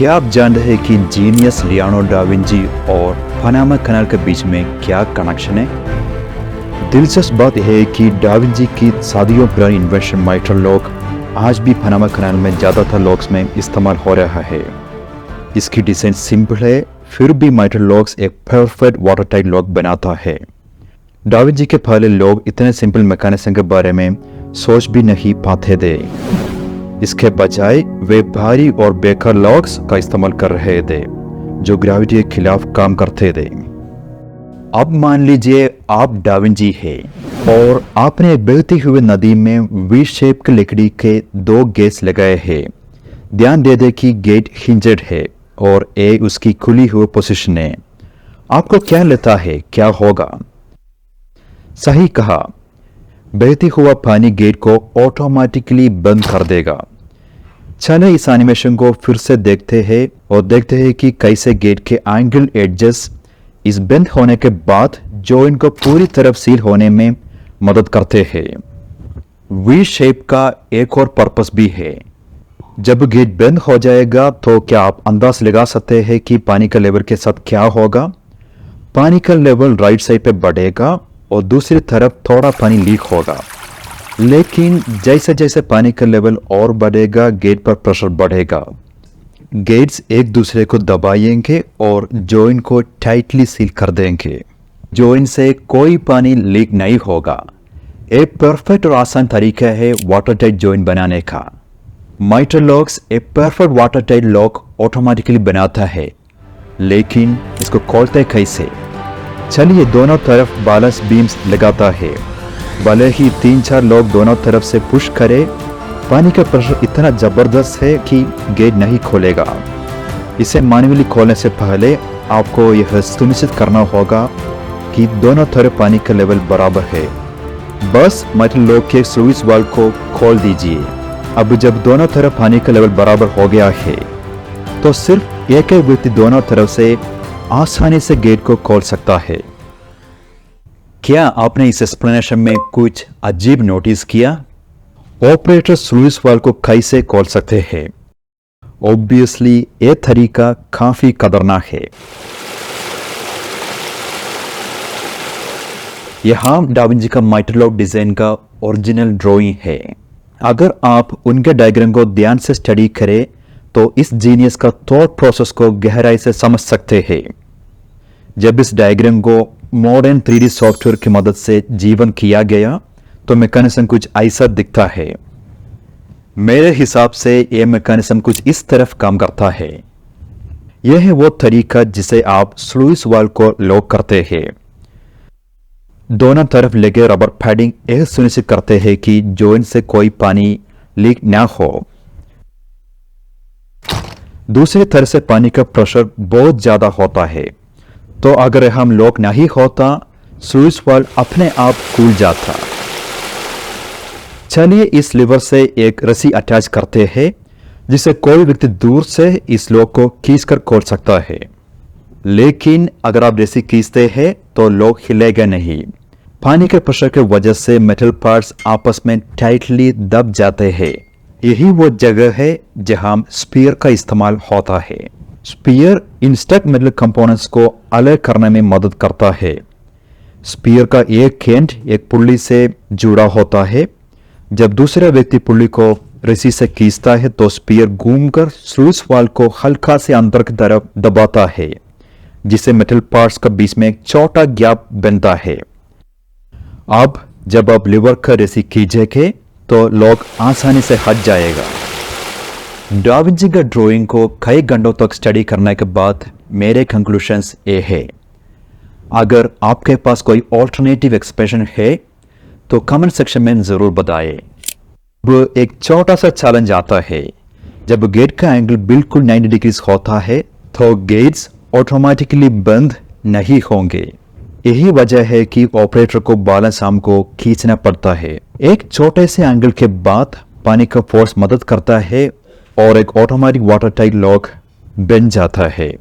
क्या आप जानते हैं कि जीनियस लियोनार्डो डा विंची और पनामा कनाल के बीच में क्या कनेक्शन है? दिलचस्प बात यह है कि डा विंची की सदियों पुरानी इन्वेंशन माइटर लॉक आज भी पनामा कनाल में ज़्यादातर लॉक्स में इस्तेमाल हो रहा है। इसकी डिज़ाइन सिंपल है, फिर भी माइटर लॉक्स एक परफेक्ट वाटर टाइट लॉक बनाता है। डा विंची के पहले लोग इतने सिंपल मैकेनिज्म के बारे में सोच भी नहीं पाते थे। इसके बजाय वे भारी और बेकार लॉक्स का इस्तेमाल कर रहे थे जो ग्रेविटी के खिलाफ काम करते थे। अब मान लीजिए आप डा विंची है और आपने बहती हुई नदी में वी शेप की लकड़ी के 2 गेट्स लगाए हैं। ध्यान दे दे कि गेट हिंजेड है और ए उसकी खुली हुई पोजीशन है। आपको क्या लगता है क्या होगा? सही कहा, बहती हुआ पानी गेट को ऑटोमेटिकली बंद कर देगा। चले इस एनिमेशन को फिर से देखते हैं और देखते हैं कि कैसे गेट के एंगल एडजस्ट इस बंद होने के बाद जॉइंट को पूरी तरफ सील होने में मदद करते हैं। वी शेप का एक और पर्पस भी है। जब गेट बंद हो जाएगा तो क्या आप अंदाज लगा सकते हैं कि पानी का लेवल के साथ क्या होगा? पानी का लेवल राइट साइड पे बढ़ेगा और दूसरी तरफ थोड़ा पानी लीक होगा। लेकिन जैसे जैसे पानी का लेवल और बढ़ेगा गेट पर प्रेशर बढ़ेगा। गेट्स एक दूसरे को दबाएंगे और जॉइंट को टाइटली सील कर देंगे। जॉइंट से कोई पानी लीक नहीं होगा। एक परफेक्ट और आसान तरीका है वाटर टाइट जॉइंट बनाने का। माइटर लॉक्स एक perfect water tight lock automatically बनाता है, लेकिन इसको खोलते कैसे? चलिए दोनों तरफ बैलेंस बीम्स लगाता है। भले ही 3-4 लोग दोनों तरफ से पुश करे, पानी का प्रेशर इतना जबरदस्त है कि गेट नहीं खोलेगा। इसे मैन्युअली खोलने से पहले आपको यह सुनिश्चित करना होगा कि दोनों तरफ पानी का लेवल बराबर है। बस माइटर लॉक के स्लुइस वाल्व को खोल दीजिए। अब जब दोनों तरफ पानी का लेवल बराबर हो गया है तो सिर्फ एक ही व्यक्ति दोनों तरफ से आसानी से गेट को खोल सकता है। क्या आपने इस एक्सप्लेनेशन में कुछ अजीब नोटिस किया? ऑपरेटर स्लुइस वाल्व को कैसे खोल सकते हैं? ऑब्वियसली यह तरीका काफी खतरनाक है। यहां डा विंची का माइटर लॉक डिजाइन का ओरिजिनल ड्राइंग है। अगर आप उनके डायग्राम को ध्यान से स्टडी करें तो इस जीनियस का थॉट प्रोसेस को गहराई से समझ सकते हैं। जब इस डायग्राम को मॉडर्न 3D सॉफ्टवेयर की मदद से जीवन किया गया तो मैकेनिज्म कुछ ऐसा दिखता है। मेरे हिसाब से यह मैकेनिज्म कुछ इस तरफ काम करता है। यह है वो तरीका जिसे आप स्लुइस वाल्व को लॉक करते हैं। दोनों तरफ लगे रबर पैडिंग यह सुनिश्चित करते हैं कि जॉइंट से कोई पानी लीक ना हो। दूसरी तरफ से पानी का प्रेशर बहुत ज्यादा होता है, तो अगर हम लॉक नहीं होता स्लुइस वाल्व अपने आप खुल जाता। चलिए इस लीवर से एक रस्सी अटैच करते हैं जिसे कोई व्यक्ति दूर से इस लॉक को खींचकर खोल सकता है। लेकिन अगर आप रस्सी खींचते हैं तो लॉक हिलेगा नहीं। पानी के प्रेशर की वजह से मेटल पार्ट्स आपस में टाइटली दब जाते हैं। यही वो जगह है जहां स्पीयर का इस्तेमाल होता है। स्पीयर इन स्टक मेटल कंपोनेंट्स को अलग करने में मदद करता है। स्पीयर का एक एंड एक पुल्ली से जुड़ा होता है। जब दूसरा व्यक्ति पुल्ली को रस्सी से खींचता है तो स्पीयर घूमकर स्लुइस वाल्व को हल्का से अंदर की तरफ दबाता है, जिससे मेटल पार्ट्स के बीच में एक छोटा गैप बनता है। अब जब आप लीवर का रस्सी खींचेंगे तो लॉक आसानी से हट जाएगा। डा विंची का ड्राइंग को कई घंटों तक स्टडी करने के बाद मेरे कंक्लूशंस ये है। अगर आपके पास कोई ऑल्टरनेटिव एक्सप्रेशन है तो कमेंट सेक्शन में जरूर बताएं। अब एक छोटा सा चैलेंज आता है। जब गेट का एंगल बिल्कुल 90 डिग्री होता है तो गेट्स ऑटोमेटिकली बंद नहीं होंगे। यही वजह है कि ऑपरेटर को बैलेंस आर्म को खींचना पड़ता है। एक छोटे से एंगल के बाद पानी का फोर्स मदद करता है और एक ऑटोमेटिक वाटर टाइट लॉक बन जाता है।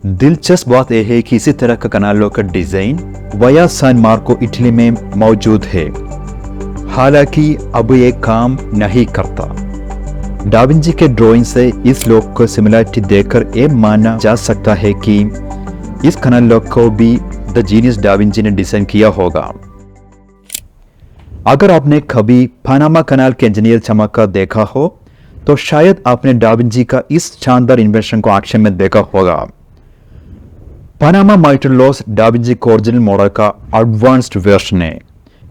दिलचस्प बात यह है कि इसी तरह का कनाल लॉक का design via San Marco Italy में मौजूद है। हालांकि अब ये काम नहीं करता। डाविंची के ड्राइंग से इस लॉक को सिमिलरिटी देखकर ये माना जा सकता है कि इस कनाल लॉक को भी द जीनियस डाविंची ने डिजाइन किया होगा। अगर आपने कभी पनामा कनाल के इंजीनियर चमककर देखा हो तो शायद आपने डाविंची का इस शानदार इन्वेंशन को एक्शन में देखा होगा। पनामा माइट्रल लॉक डाविंची का ओरिजिनल मॉडल का एडवांस्ड वर्जन है।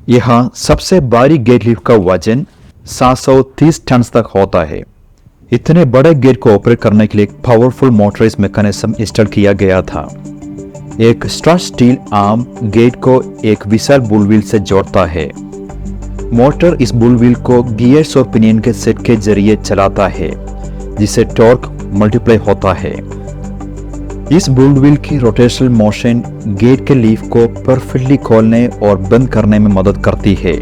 यहाँ सबसे भारी गेट लिफ्ट का वजन 730 टन तक होता है। इतने बड़े गेट को ऑपरेट करने के लिए एक पावरफुल मोटराइज्ड मैकेनिज्म इंस्टॉल किया गया था। एक स्ट्रट स्टील आर्म गेट को एक विशाल बुल व्हील से जोड़ता है। मोटर इस बुल व्हील को गियर्स और पिनियन के सेट के जरिए चलाता है, जिससे टॉर्क मल्टीप्लाई होता है। इस बुल व्हील की रोटेशनल मोशन गेट के लीफ को परफेक्टली खोलने और बंद करने में मदद करती है।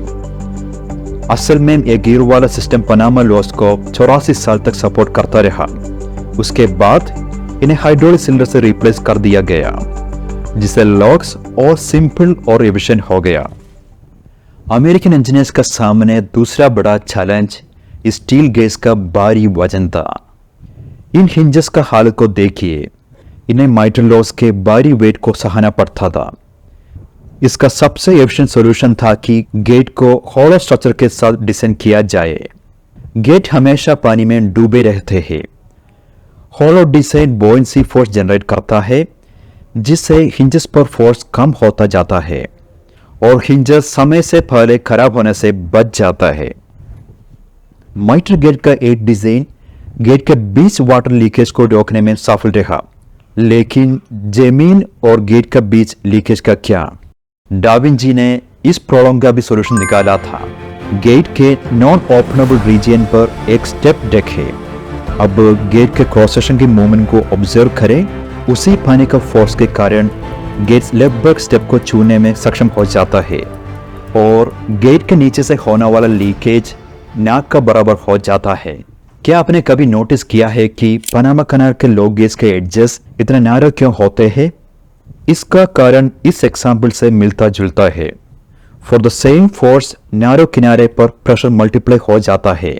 असल में यह गियर वाला सिस्टम पनामा लॉक्स को 84 साल तक सपोर्ट करता रहा। उसके बाद इन्हें हाइड्रोलिक सिलेंडर से रिप्लेस कर दिया गया, जिससे लॉक्स और सिंपल और एफिशिएंट हो गया। अमेरिकन इंजीनियर्स का सामने दूसरा बड़ा चैलेंज स्टील गेज का भारी वजन था। इन हिंजेस का हालत को देखिए, इन्हें माइट्रल लॉक्स के भारी वेट को सहाना पड़ता था। इसका सबसे एफिशिएंट सॉल्यूशन था कि गेट को हॉलो स्ट्रक्चर के साथ डिजाइन किया जाए। गेट हमेशा पानी में डूबे रहते हैं। Hollow design buoyancy force generate करता है, जिससे हिंजेस पर फोर्स कम होता जाता है और हिंजेस समय से पहले खराब होने से बच जाता है। माइट्रल गेट का एक डिजाइन गेट के बीच वाटर लीकेज को रोकने में सफल रहा, लेकिन जमीन और गेट के बीच लीकेज का क्या? डाविंची ने इस प्रॉब्लम का भी सॉल्यूशन निकाला था। गेट के नॉन ओपनेबल रीजन पर एक स्टेप डेक है। अब गेट के क्रॉस सेक्शन की मूवमेंट को ऑब्जर्व करें। उसी पानी का फोर्स के कारण गेट लगभग स्टेप को छूने में सक्षम हो जाता है और गेट के नीचे से होने वाला लीकेज नाक का बराबर हो जाता है। क्या आपने कभी नोटिस किया है कि पनामा कनाल के लॉक गेज के एडजस्ट इतने नैरो क्यों होते हैं? इसका कारण इस एग्जाम्पल से मिलता जुलता है। For the same force narrow किनारे पर प्रेशर मल्टीप्लाई हो जाता है।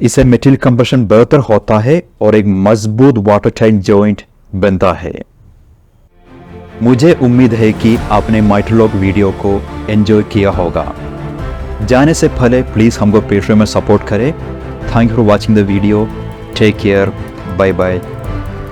इससे मेटेरियल कंप्रेशन बेहतर होता है और एक मजबूत वाटर टाइट जॉइंट बनता है। मुझे उम्मीद है कि आपने माइट्रल लॉक वीडियो को एंजॉय किया होगा। जाने से पहले प्लीज हमको पेट्रियन में सपोर्ट करें। Thank you for watching the video. Take care. Bye bye.